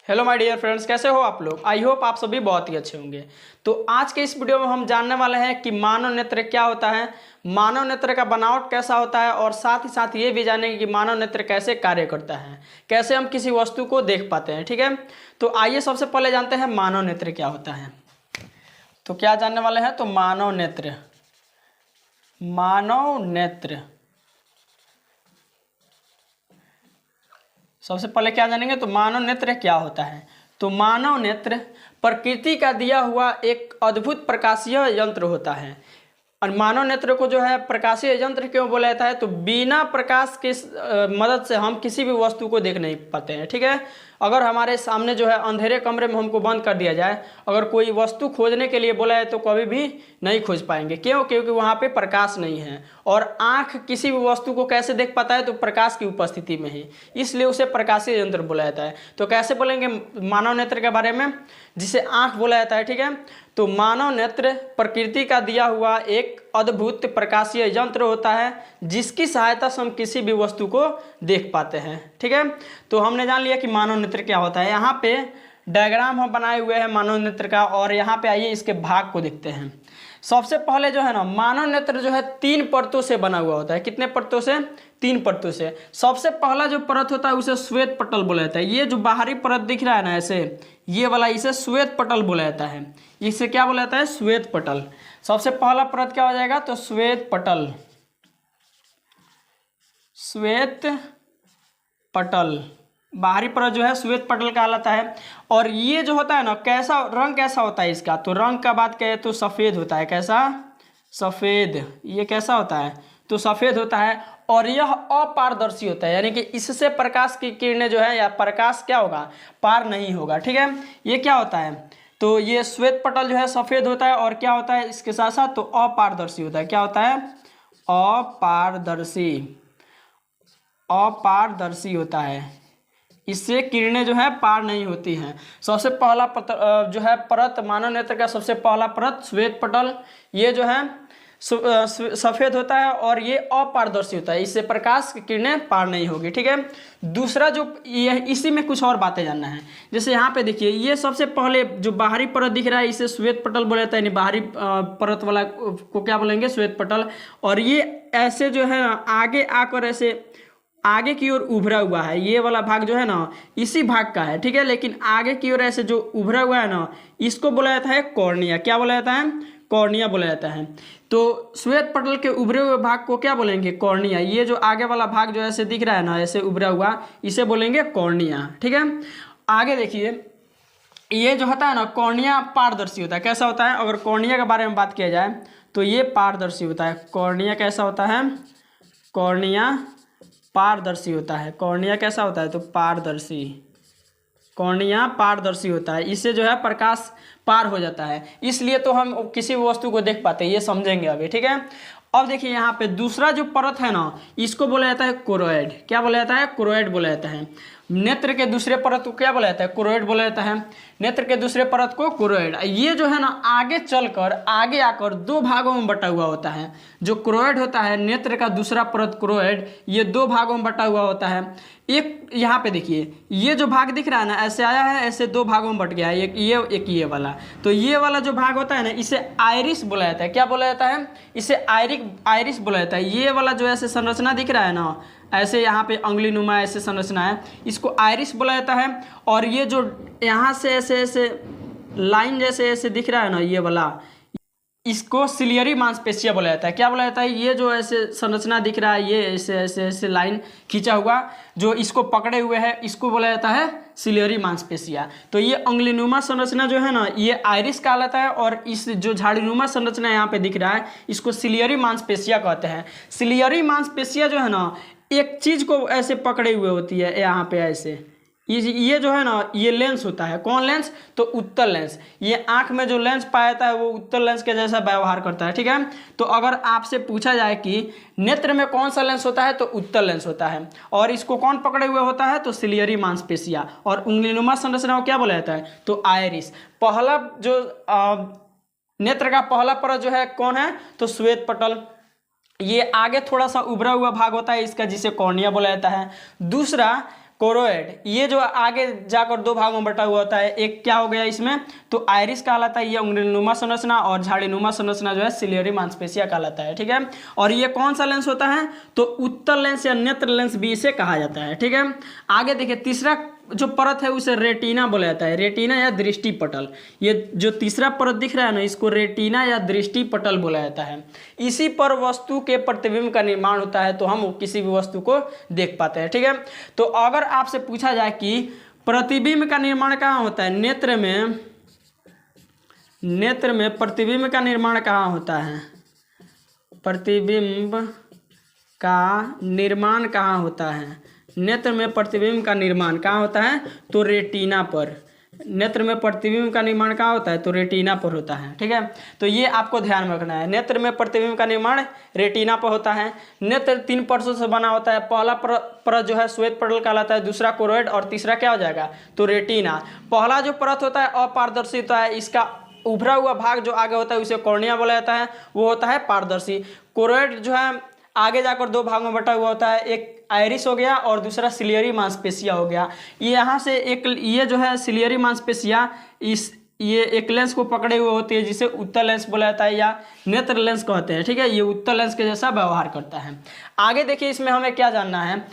Hello my dear friends, कैसे हो आप लोग। आई होप आप सभी बहुत ही अच्छे होंगे। तो आज के इस वीडियो में हम जानने वाले हैं कि मानव नेत्र क्या होता है, मानव नेत्र का बनावट कैसा होता है और साथ ही साथ ये भी जानेंगे कि मानव नेत्र कैसे कार्य करता है, कैसे हम किसी वस्तु को देख पाते हैं। ठीक है, तो आइए सबसे पहले जानते हैं मानव नेत्र क्या होता है। तो क्या जानने वाले हैं, तो मानव नेत्र सबसे पहले क्या जानेंगे, तो मानव नेत्र क्या होता है। तो मानव नेत्र प्रकृति का दिया हुआ एक अद्भुत प्रकाशीय यंत्र होता है। और मानव नेत्र को जो है प्रकाशीय यंत्र क्यों बोला जाता है, तो बिना प्रकाश के मदद से हम किसी भी वस्तु को देख नहीं पाते हैं। ठीक है, अगर हमारे सामने जो है अंधेरे कमरे में हमको बंद कर दिया जाए, अगर कोई वस्तु खोजने के लिए बोला है तो कभी भी नहीं खोज पाएंगे। क्यों? क्योंकि वहाँ पे प्रकाश नहीं है। और आँख किसी भी वस्तु को कैसे देख पाता है, तो प्रकाश की उपस्थिति में ही, इसलिए उसे प्रकाशीय यंत्र बोला जाता है। तो कैसे बोलेंगे मानव नेत्र के बारे में, जिसे आँख बोला जाता है। ठीक है, तो मानव नेत्र प्रकृति का दिया हुआ एक अद्भुत प्रकाशीय यंत्र होता है जिसकी सहायता से हम किसी भी वस्तु को देख पाते हैं। ठीक है, तो हमने जान लिया कि मानव नेत्र क्या होता है। यहाँ पे डायग्राम हम बनाए हुए हैं मानव नेत्र का, और यहाँ पे आइए इसके भाग को देखते हैं। सबसे पहले जो है ना, मानव नेत्र जो है 3 परतों से बना हुआ होता है। कितने परतों से? 3 परतों से। सबसे पहला जो परत होता है उसे श्वेत पटल बोला जाता है। ये जो बाहरी परत दिख रहा है ना ऐसे, ये वाला, इसे श्वेत पटल बोला जाता है। इसे क्या बोला जाता है? श्वेत पटल। सबसे पहला परत क्या हो जाएगा, तो श्वेत पटल। श्वेत पटल बाहरी परत जो है श्वेत पटल कहलाता है। और ये जो होता है ना, कैसा रंग कैसा होता है इसका, तो रंग का बात करें तो सफ़ेद होता है। कैसा? सफ़ेद। ये कैसा होता है, तो सफ़ेद होता है। और यह अपारदर्शी होता है, यानी कि इससे प्रकाश की किरणें जो है या प्रकाश क्या होगा, पार नहीं होगा। ठीक है, ये क्या होता है, तो ये श्वेत पटल जो है सफ़ेद होता है। और क्या होता है इसके साथ साथ, तो अपारदर्शी होता है। क्या होता है? अपारदर्शी होता है। इससे किरणें जो है पार नहीं होती हैं। सबसे पहला जो है परत मानव नेत्र का, सबसे पहला परत श्वेत पटल, ये जो है सफ़ेद होता है और ये अपारदर्शी होता है। इससे प्रकाश की किरणें पार नहीं होगी। ठीक है, दूसरा जो ये, इसी में कुछ और बातें जानना है। जैसे यहाँ पे देखिए, ये सबसे पहले जो बाहरी परत दिख रहा है इसे श्वेत पटल बोला जाता है, यानी बाहरी परत वाला को क्या बोलेंगे, श्वेत पटल। और ये ऐसे जो है आगे आकर ऐसे आगे की ओर उभरा हुआ है। ये वाला भाग जो है ना, इसी भाग का है। ठीक है, लेकिन आगे की ओर ऐसे जो उभरा हुआ है ना, इसको बोला जाता है कॉर्निया। क्या बोला जाता है? कॉर्निया बोला जाता है। तो श्वेत पटल के उभरे हुए भाग को क्या बोलेंगे? कॉर्निया। ये जो आगे वाला भाग जो ऐसे दिख रहा है ना, ऐसे उभरा हुआ, इसे बोलेंगे कॉर्निया। ठीक है, आगे देखिए, ये जो होता है ना कॉर्निया, पारदर्शी होता है। कैसा होता है? अगर कॉर्निया के बारे में बात किया जाए तो ये पारदर्शी होता है। कॉर्निया कैसा होता है? कॉर्निया पारदर्शी होता है। कॉर्निया कैसा होता है? तो पारदर्शी। कॉर्निया पारदर्शी होता है, इससे जो है प्रकाश पार हो जाता है, इसलिए तो हम किसी भी वस्तु को देख पाते हैं। ये समझेंगे अभी। ठीक है, अब देखिए यहाँ पे दूसरा जो परत है ना, इसको बोला जाता है कोरोइड। क्या बोला जाता है? कोरोइड बोला जाता है। नेत्र के दूसरे परत को क्या बोला जाता है? कोरोइड बोला जाता है। नेत्र के दूसरे परत को कोरोइड। ये जो है ना, आगे चलकर आगे आकर 2 भागों में बटा हुआ होता है। जो कोरोइड होता है, नेत्र का दूसरा परत कोरोइड, ये 2 भागों में बटा हुआ होता है। एक यहाँ पे देखिए, ये जो भाग दिख रहा है ना, ऐसे आया है, ऐसे 2 भागों में बट गया है, एक ये वाला। तो ये वाला जो भाग होता है ना, इसे आइरिस बोला जाता है। क्या बोला जाता है? इसे आइरिस बोला जाता है। ये वाला जो ऐसे संरचना दिख रहा है ना, ऐसे यहाँ पे अंगुली नुमा ऐसे संरचना है, इसको आइरिस बोला जाता है। और ये जो यहाँ से ऐसे ऐसे लाइन जैसे ऐसे दिख रहा है ना, ये वाला, इसको सिलियरी मांसपेशिया बोला जाता है। क्या बोला जाता है? ये जो ऐसे संरचना दिख रहा है, ये ऐसे ऐसे ऐसे लाइन खींचा हुआ जो इसको पकड़े हुए है, इसको बोला जाता है सिलियरी मांसपेशिया। तो ये अंगुलीनुमा संरचना जो है ना, ये आइरिस कहलाता है। और इस जो झाड़ीनुमा संरचना यहाँ पे दिख रहा है, इसको सिलियरी मांसपेशिया कहते हैं। सिलियरी मांसपेशिया जो है ना, एक चीज को ऐसे पकड़े हुए होती है यहाँ पे ऐसे। ये जो है ना, ये लेंस होता है। कौन लेंस? तो उत्तल लेंस। ये आंख में जो लेंस पाया जाता है वो उत्तल लेंस के जैसा व्यवहार करता है। ठीक है, तो अगर आपसे पूछा जाए कि नेत्र में कौन सा लेंस होता है, तो उत्तल लेंस होता है। और इसको कौन पकड़े हुए होता है, तो सिलियरी मांसपेशिया। और उंगलीनुमा संरचना को क्या बोला जाता है, तो आइरिस। पहला जो नेत्र का पहला परत जो है कौन है, तो श्वेत पटल। ये आगे थोड़ा सा उभरा हुआ भाग होता है इसका, जिसे कॉर्निया बोला जाता है। दूसरा कोरोइड, ये जो आगे जाकर दो भागों में बटा हुआ होता है, एक क्या हो गया इसमें, तो आइरिस कहलाता है, ये उंगलीनुमा संरचना, और झाड़ीनुमा संरचना जो है सिलियरी मांसपेशिया कहलाता है। ठीक है, और ये कौन सा लेंस होता है, तो उत्तल लेंस या नेत्र लेंस भी इसे कहा जाता है। ठीक है, आगे देखिए तीसरा जो परत है उसे रेटिना बोला जाता है, रेटिना या दृष्टि पटल। ये जो तीसरा परत दिख रहा है ना, इसको रेटिना या दृष्टि पटल बोला जाता है। इसी पर वस्तु के प्रतिबिंब का निर्माण होता है, तो हम किसी भी वस्तु को देख पाते हैं। ठीक है, तो अगर आपसे पूछा जाए कि प्रतिबिंब का निर्माण कहाँ होता है, नेत्र में प्रतिबिंब का निर्माण कहाँ होता है, प्रतिबिंब का निर्माण कहाँ होता है, नेत्र में प्रतिबिंब का निर्माण कहाँ होता है, तो रेटिना पर। नेत्र में प्रतिबिंब का निर्माण कहाँ होता है, तो रेटिना पर होता है। ठीक है, तो ये आपको ध्यान में रखना है, नेत्र में प्रतिबिंब का निर्माण रेटिना पर होता है। नेत्र 3 परतों से बना होता है, पहला परत जो है श्वेत पटल कहलाता है, दूसरा कोरोइड, और तीसरा क्या हो जाएगा, तो रेटिना। पहला जो परत होता है अपारदर्शी होता है, इसका उभरा हुआ भाग जो आगे होता है उसे कॉर्निया बोला जाता है, वो होता है पारदर्शी। कोरोइड जो है आगे जाकर दो भागों में बटा हुआ होता है, एक आइरिस हो गया और दूसरा सिलियरी मांसपेशिया हो गया। ये यहाँ से एक ये जो है सिलियरी मांसपेशिया ये एक लेंस को पकड़े हुए होती है, जिसे उत्तल लेंस बोला जाता है या नेत्र लेंस कहते हैं। ठीक है, ये उत्तल लेंस के जैसा व्यवहार करता है। आगे देखिए इसमें हमें क्या जानना है,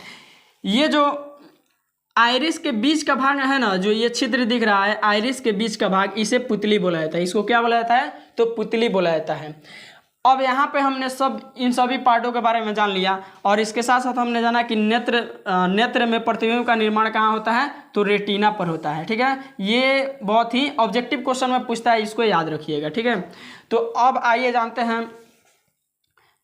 ये जो आइरिस के बीच का भाग है ना, जो ये छिद्र दिख रहा है आइरिस के बीच का भाग, इसे पुतली बोला जाता है। इसको क्या बोला जाता है, तो पुतली बोला जाता है। अब यहाँ पे हमने इन सभी पार्टों के बारे में जान लिया, और इसके साथ साथ हमने जाना कि नेत्र में प्रतिबिंब का निर्माण कहाँ होता है, तो रेटिना पर होता है। ठीक है, ये बहुत ही ऑब्जेक्टिव क्वेश्चन में पूछता है, इसको याद रखिएगा। ठीक है, तो अब आइए जानते हैं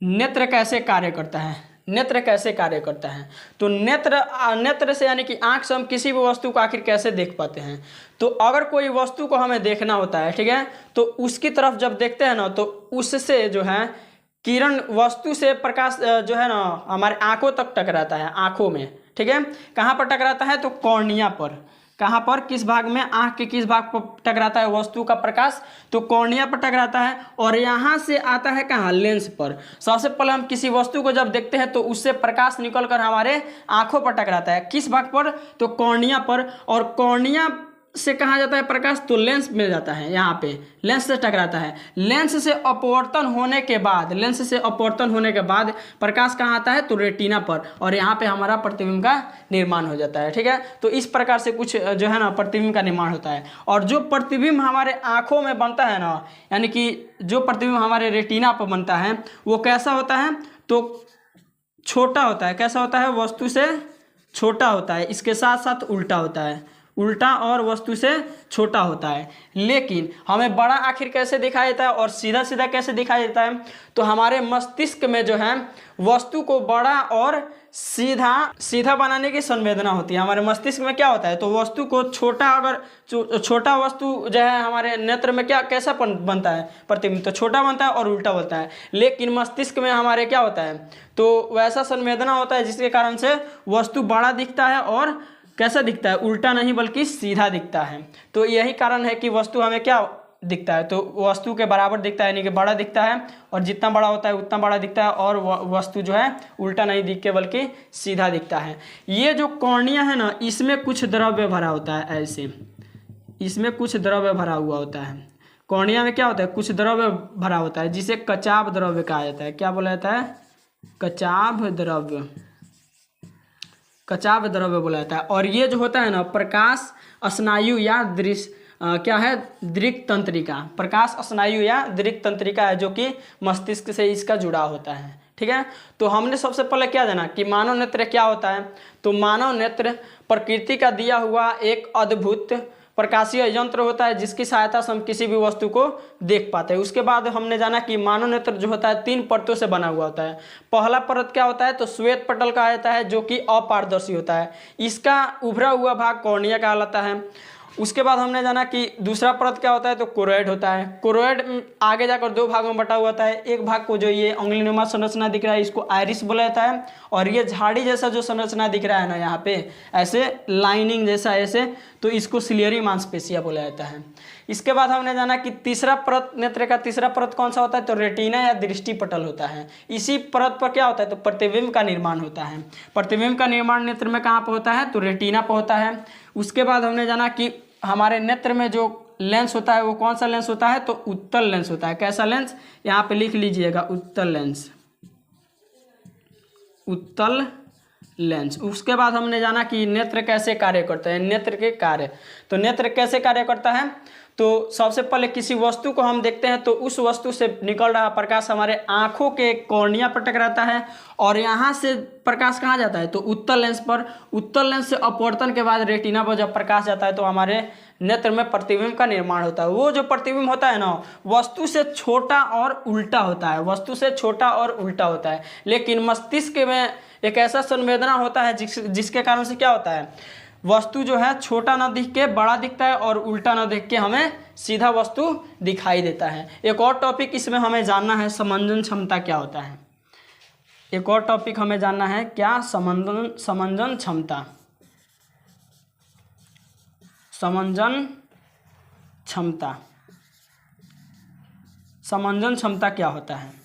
नेत्र कैसे कार्य करता है। नेत्र कैसे कार्य करता है, तो नेत्र से यानी कि आंख से हम किसी भी वस्तु को आखिर कैसे देख पाते हैं। तो अगर कोई वस्तु को हमें देखना होता है, ठीक है, तो उसकी तरफ जब देखते हैं ना, तो उससे जो है किरण वस्तु से प्रकाश जो है ना हमारे आंखों तक टकराता है, आंखों में। ठीक है, कहाँ पर टकराता है, तो कॉर्निया पर। कहाँ पर, किस भाग में, आंख के किस भाग पर टकराता है वस्तु का प्रकाश, तो कॉर्निया पर टकराता है, और यहाँ से आता है कहाँ, लेंस पर। सबसे पहले हम किसी वस्तु को जब देखते हैं तो उससे प्रकाश निकलकर हमारे आंखों पर टकराता है, किस भाग पर, तो कॉर्निया पर। और कॉर्निया से कहाँ जाता है प्रकाश, तो लेंस में जाता है, यहाँ पे लेंस से टकराता है। लेंस से अपवर्तन होने के बाद प्रकाश कहाँ आता है, तो रेटिना पर, और यहाँ पे हमारा प्रतिबिंब का निर्माण हो जाता है। ठीक है, तो इस प्रकार से कुछ जो है ना प्रतिबिंब का निर्माण होता है। और जो प्रतिबिंब हमारे आँखों में बनता है ना, यानी कि जो प्रतिबिंब हमारे रेटिना पर बनता है वो कैसा होता है, तो छोटा होता है। कैसा होता है, वस्तु से छोटा होता है, इसके साथ साथ उल्टा होता है, उल्टा और वस्तु से छोटा होता है। लेकिन हमें बड़ा आखिर कैसे दिखाई देता है और सीधा सीधा कैसे दिखाई देता है, तो हमारे मस्तिष्क में जो है वस्तु को बड़ा और सीधा बनाने की संवेदना होती है। हमारे मस्तिष्क में क्या होता है, तो वस्तु को छोटा, अगर छोटा वस्तु जो है हमारे नेत्र में कैसा बनता है प्रतिबिंब, तो छोटा बनता है और उल्टा बनता है। लेकिन मस्तिष्क में हमारे क्या होता है, तो वैसा संवेदना होता है जिसके कारण से वस्तु बड़ा दिखता है और कैसा दिखता है, उल्टा नहीं बल्कि सीधा दिखता है। तो यही कारण है कि वस्तु हमें क्या दिखता है, तो वस्तु के बराबर दिखता है, यानी कि बड़ा दिखता है, और जितना बड़ा होता है उतना बड़ा दिखता है, और वस्तु जो है उल्टा नहीं दिख के बल्कि सीधा दिखता है। ये जो कॉर्निया है ना, इसमें कुछ द्रव्य भरा होता है, ऐसे इसमें कुछ द्रव्य भरा हुआ होता है। कॉर्निया में क्या होता है, कुछ द्रव्य भरा होता है, जिसे कचाव द्रव्य कहा जाता है। क्या बोला जाता है, कचाव द्रव्य बोला जाता है। और ये जो होता है ना, प्रकाश स्नायु या दृक् तंत्रिका, प्रकाश स्नायु या दृक् तंत्रिका है, जो कि मस्तिष्क से इसका जुड़ा होता है। ठीक है, तो हमने सबसे पहले क्या जाना कि मानव नेत्र क्या होता है, तो मानव नेत्र प्रकृति का दिया हुआ एक अद्भुत प्रकाशीय यंत्र होता है, जिसकी सहायता से हम किसी भी वस्तु को देख पाते हैं। उसके बाद हमने जाना कि मानव नेत्र जो होता है 3 परतों से बना हुआ होता है। पहला परत क्या होता है, तो श्वेत पटल कहा जाता है, जो कि अपारदर्शी होता है। इसका उभरा हुआ भाग कॉर्निया कहलाता है। उसके बाद हमने जाना कि दूसरा परत क्या होता है, तो कोरोइड होता है। कोरोइड आगे जाकर दो भागों में बटा हुआ होता है। एक भाग को जो ये उंगलीनुमा संरचना दिख रहा है इसको आइरिस बोला जाता है, और ये झाड़ी जैसा जो संरचना दिख रहा है ना यहाँ पे ऐसे लाइनिंग जैसा ऐसे, तो इसको सिलियरी मांसपेशियां बोला जाता है। इसके बाद हमने जाना कि तीसरा परत, नेत्र का तीसरा परत कौन सा होता है, तो रेटिना या दृष्टि पटल होता है। इसी परत पर क्या होता है, तो प्रतिबिंब का निर्माण होता है। प्रतिबिंब का निर्माण नेत्र में कहाँ पर होता है, तो रेटिना पर होता है। उसके बाद हमने जाना कि हमारे नेत्र में जो लेंस होता है वो कौन सा लेंस होता है, तो उत्तल लेंस होता है। कैसा लेंस, यहाँ पे लिख लीजिएगा, उत्तल लेंस, उत्तल लेंस। उसके बाद हमने जाना कि नेत्र कैसे कार्य करता है, नेत्र के कार्य। तो नेत्र कैसे कार्य करता है, तो सबसे पहले किसी वस्तु को हम देखते हैं तो उस वस्तु से निकल रहा प्रकाश हमारे आंखों के कॉर्निया पर टकराता है, और यहाँ से प्रकाश कहाँ जाता है, तो उत्तल लेंस पर। उत्तल लेंस से अपवर्तन के बाद रेटिना पर जब प्रकाश जाता है तो हमारे नेत्र में प्रतिबिंब का निर्माण होता है। वो जो प्रतिबिंब होता है ना, वस्तु से छोटा और उल्टा होता है, वस्तु से छोटा और उल्टा होता है। लेकिन मस्तिष्क में एक ऐसा संवेदना होता है जिसके कारण से क्या होता है, वस्तु जो है छोटा ना दिख के बड़ा दिखता है, और उल्टा ना देख के हमें सीधा वस्तु दिखाई देता है। एक और टॉपिक इसमें हमें जानना है, समंजन क्षमता क्या होता है। एक और टॉपिक हमें जानना है, क्या समंजन क्षमता, समंजन क्षमता, समंजन क्षमता क्या होता है।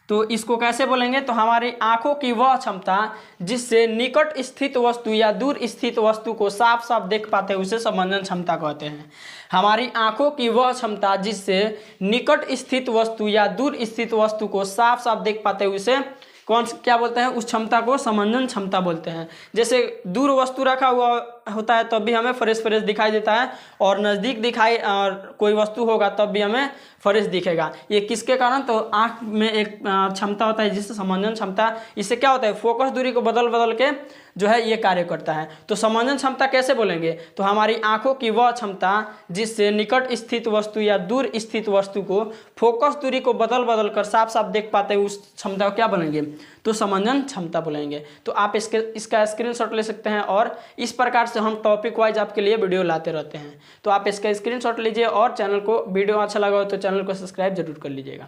तो इसको कैसे बोलेंगे, तो हमारी आंखों की वह क्षमता जिससे निकट स्थित वस्तु या दूर स्थित वस्तु को साफ साफ देख पाते हैं उसे समंजन क्षमता कहते हैं। हमारी आंखों की वह क्षमता जिससे निकट स्थित वस्तु या दूर स्थित वस्तु को साफ साफ देख पाते हैं उसे क्या बोलते हैं, उस क्षमता को समंजन क्षमता बोलते हैं। जैसे दूर वस्तु रखा हुआ होता है तब भी हमें फ्रेश फ्रेश दिखाई देता है, और नज़दीक दिखाई और कोई वस्तु होगा तब भी हमें फ्रेश दिखेगा। ये किसके कारण, तो आँख में एक क्षमता होता है जिससे समंजन क्षमता, इससे क्या होता है, फोकस दूरी को बदल बदल के जो है ये कार्य करता है। तो समंजन क्षमता कैसे बोलेंगे, तो हमारी आंखों की वह क्षमता जिससे निकट स्थित वस्तु या दूर स्थित वस्तु को फोकस दूरी को बदल बदल कर साफ साफ देख पाते हैं उस क्षमता को क्या बोलेंगे, तो समंजन क्षमता बोलेंगे। तो आप इसका स्क्रीनशॉट ले सकते हैं, और इस प्रकार से हम टॉपिक वाइज आपके लिए वीडियो लाते रहते हैं। तो आप इसका स्क्रीनशॉट लीजिए, और चैनल को वीडियो अच्छा लगा हो तो चैनल को सब्सक्राइब जरूर कर लीजिएगा।